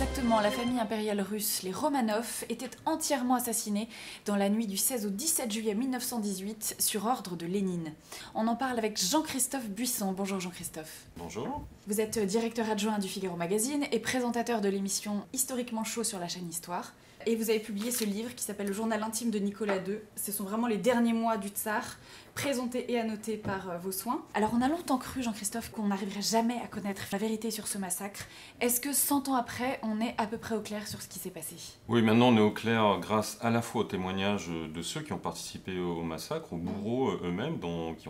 exactement, la famille impériale russe, les Romanov, était entièrement assassinée dans la nuit du 16 au 17 juillet 1918 sur ordre de Lénine. On en parle avec Jean-Christophe Buisson. Bonjour Jean-Christophe. Bonjour. Vous êtes directeur adjoint du Figaro Magazine et présentateur de l'émission Historiquement chaud sur la chaîne Histoire. Et vous avez publié ce livre qui s'appelle Le journal intime de Nicolas II. Ce sont vraiment les derniers mois du tsar, présentés et annotés par vos soins. Alors on a longtemps cru, Jean-Christophe, qu'on n'arriverait jamais à connaître la vérité sur ce massacre. Est-ce que 100 ans après, on est à peu près au clair sur ce qui s'est passé? Oui, maintenant on est au clair grâce à la fois aux témoignages de ceux qui ont participé au massacre, aux bourreaux eux-mêmes,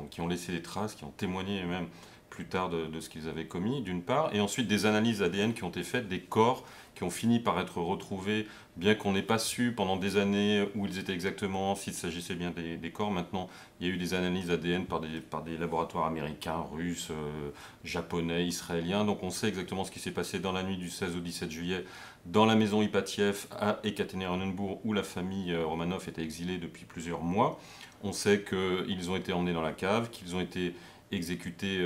qui ont laissé des traces, qui ont témoigné eux-mêmes plus tard de ce qu'ils avaient commis, d'une part, et ensuite des analyses ADN qui ont été faites, des corps qui ont fini par être retrouvés, bien qu'on n'ait pas su pendant des années où ils étaient exactement, s'il s'agissait bien des corps. Maintenant, il y a eu des analyses ADN par des laboratoires américains, russes, japonais, israéliens, donc on sait exactement ce qui s'est passé dans la nuit du 16 au 17 juillet dans la maison Ipatiev à Ekaterinbourg, où la famille Romanov était exilée depuis plusieurs mois. On sait qu'ils ont été emmenés dans la cave, qu'ils ont été exécutés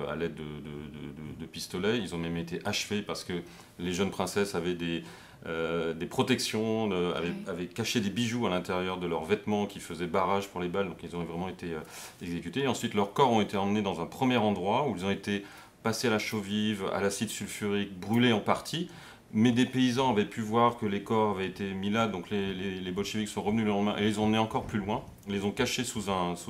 à l'aide de pistolets. Ils ont même été achevés parce que les jeunes princesses avaient des protections, avaient caché des bijoux à l'intérieur de leurs vêtements qui faisaient barrage pour les balles, donc ils ont vraiment été exécutés. Et ensuite, leurs corps ont été emmenés dans un premier endroit où ils ont été passés à la chaux vive, à l'acide sulfurique, brûlés en partie. Mais des paysans avaient pu voir que les corps avaient été mis là, donc les bolcheviks sont revenus le lendemain et les ont emmenés encore plus loin. Ils les ont cachés sous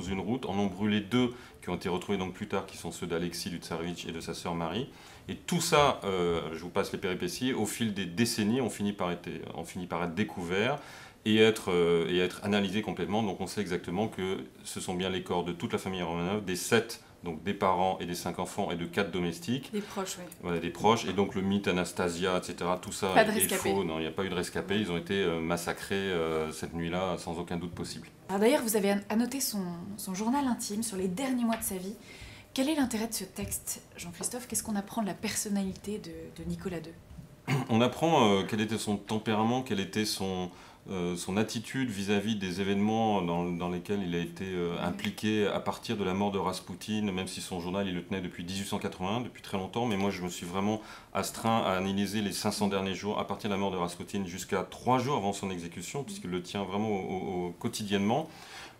une route, en ont brûlé deux qui ont été retrouvés donc plus tard, qui sont ceux d'Alexis Lutsarevitch et de sa sœur Marie. Et tout ça, je vous passe les péripéties, au fil des décennies, on finit par être découverts et être analysés complètement. Donc on sait exactement que ce sont bien les corps de toute la famille Romanov, des 7, donc des parents et des 5 enfants et de 4 domestiques. Des proches, oui. Voilà, des proches. Et donc le mythe Anastasia, etc., tout ça est faux. Non, il n'y a pas eu de rescapés. Ils ont été massacrés cette nuit-là sans aucun doute possible. Alors d'ailleurs, vous avez annoté son journal intime sur les derniers mois de sa vie. Quel est l'intérêt de ce texte, Jean-Christophe? Qu'est-ce qu'on apprend de la personnalité de Nicolas II? On apprend quel était son tempérament, quelle était son attitude vis-à-vis des événements dans lesquels il a été impliqué à partir de la mort de Raspoutine, même si son journal il le tenait depuis 1881, depuis très longtemps, mais moi je me suis vraiment astreint à analyser les 500 derniers jours, à partir de la mort de Raspoutine jusqu'à 3 jours avant son exécution, puisqu'il le tient vraiment quotidiennement.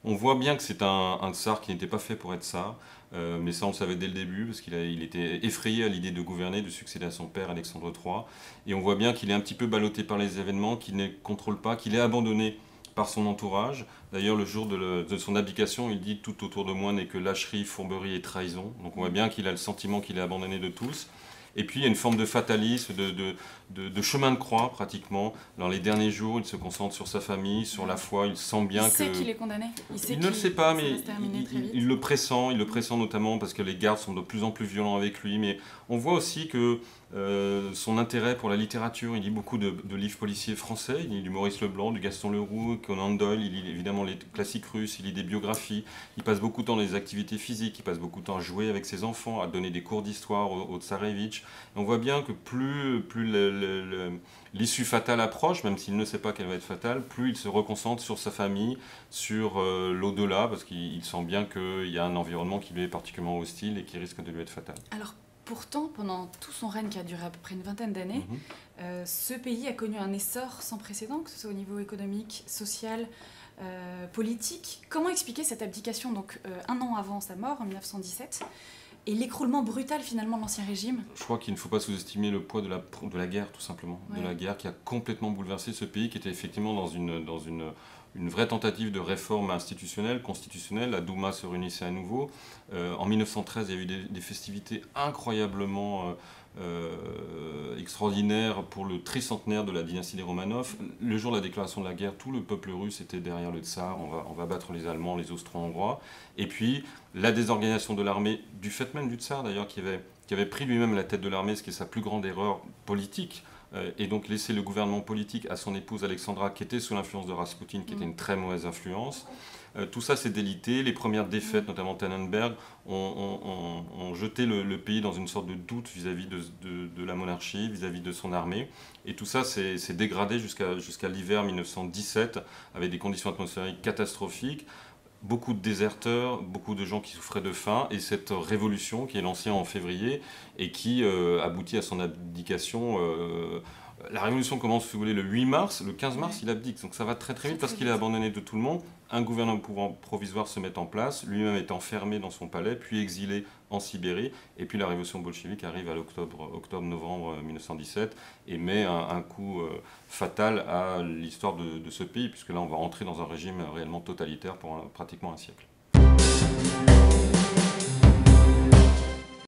On voit bien que c'est un tsar qui n'était pas fait pour être tsar, mais ça on le savait dès le début, parce qu'il était effrayé à l'idée de gouverner, de succéder à son père Alexandre III. Et on voit bien qu'il est un petit peu ballotté par les événements, qu'il ne contrôle pas, qu'il est abandonné par son entourage. D'ailleurs, le jour de son abdication, il dit « Tout autour de moi n'est que lâcherie, fourberie et trahison ». Donc on voit bien qu'il a le sentiment qu'il est abandonné de tous. Et puis il y a une forme de fatalisme, de chemin de croix pratiquement. Dans les derniers jours, il se concentre sur sa famille, sur la foi. Il sent bien que... Il sait qu'il est condamné. Il ne le sait pas, mais il le pressent. Il le pressent notamment parce que les gardes sont de plus en plus violents avec lui. Mais on voit aussi que son intérêt pour la littérature, il lit beaucoup de livres policiers français. Il lit du Maurice Leblanc, du Gaston Leroux, Conan Doyle. Il lit évidemment les classiques russes. Il lit des biographies. Il passe beaucoup de temps dans les activités physiques. Il passe beaucoup de temps à jouer avec ses enfants, à donner des cours d'histoire au Tsarevitch. On voit bien que plus l'issue fatale approche, même s'il ne sait pas qu'elle va être fatale, plus il se reconcentre sur sa famille, sur l'au-delà, parce qu'il sent bien qu'il y a un environnement qui lui est particulièrement hostile et qui risque de lui être fatal. Alors pourtant, pendant tout son règne qui a duré à peu près une vingtaine d'années, ce pays a connu un essor sans précédent, que ce soit au niveau économique, social, politique. Comment expliquer cette abdication, donc un an avant sa mort, en 1917, et l'écroulement brutal finalement de l'Ancien Régime? Je crois qu'il ne faut pas sous-estimer le poids de la guerre, tout simplement. Ouais. De la guerre qui a complètement bouleversé ce pays, qui était effectivement dans une vraie tentative de réforme institutionnelle, constitutionnelle. La Douma se réunissait à nouveau. En 1913, il y a eu des festivités incroyablement extraordinaires pour le tricentenaire de la dynastie des Romanov. Le jour de la déclaration de la guerre, tout le peuple russe était derrière le tsar. On va battre les Allemands, les Austro-Hongrois. Et puis, la désorganisation de l'armée, du fait même du tsar d'ailleurs, qui avait pris lui-même la tête de l'armée, ce qui est sa plus grande erreur politique, et donc laisser le gouvernement politique à son épouse Alexandra, qui était sous l'influence de Raspoutine, qui était une très mauvaise influence. Tout ça s'est délité. Les premières défaites, notamment Tannenberg, ont jeté le pays dans une sorte de doute vis-à-vis de la monarchie, vis-à-vis de son armée. Et tout ça s'est dégradé jusqu'à l'hiver 1917, avec des conditions atmosphériques catastrophiques. Beaucoup de déserteurs, beaucoup de gens qui souffraient de faim, et cette révolution qui est lancée en février et qui aboutit à son abdication La révolution commence, si vous voulez, le 8 mars. Le 15 mars, il abdique. Donc ça va très très vite parce qu'il est abandonné de tout le monde. Un gouvernement provisoire se met en place. Lui-même est enfermé dans son palais, puis exilé en Sibérie. Et puis la révolution bolchevique arrive à octobre-novembre 1917 et met un coup fatal à l'histoire de ce pays, puisque là, on va entrer dans un régime réellement totalitaire pour pratiquement un siècle.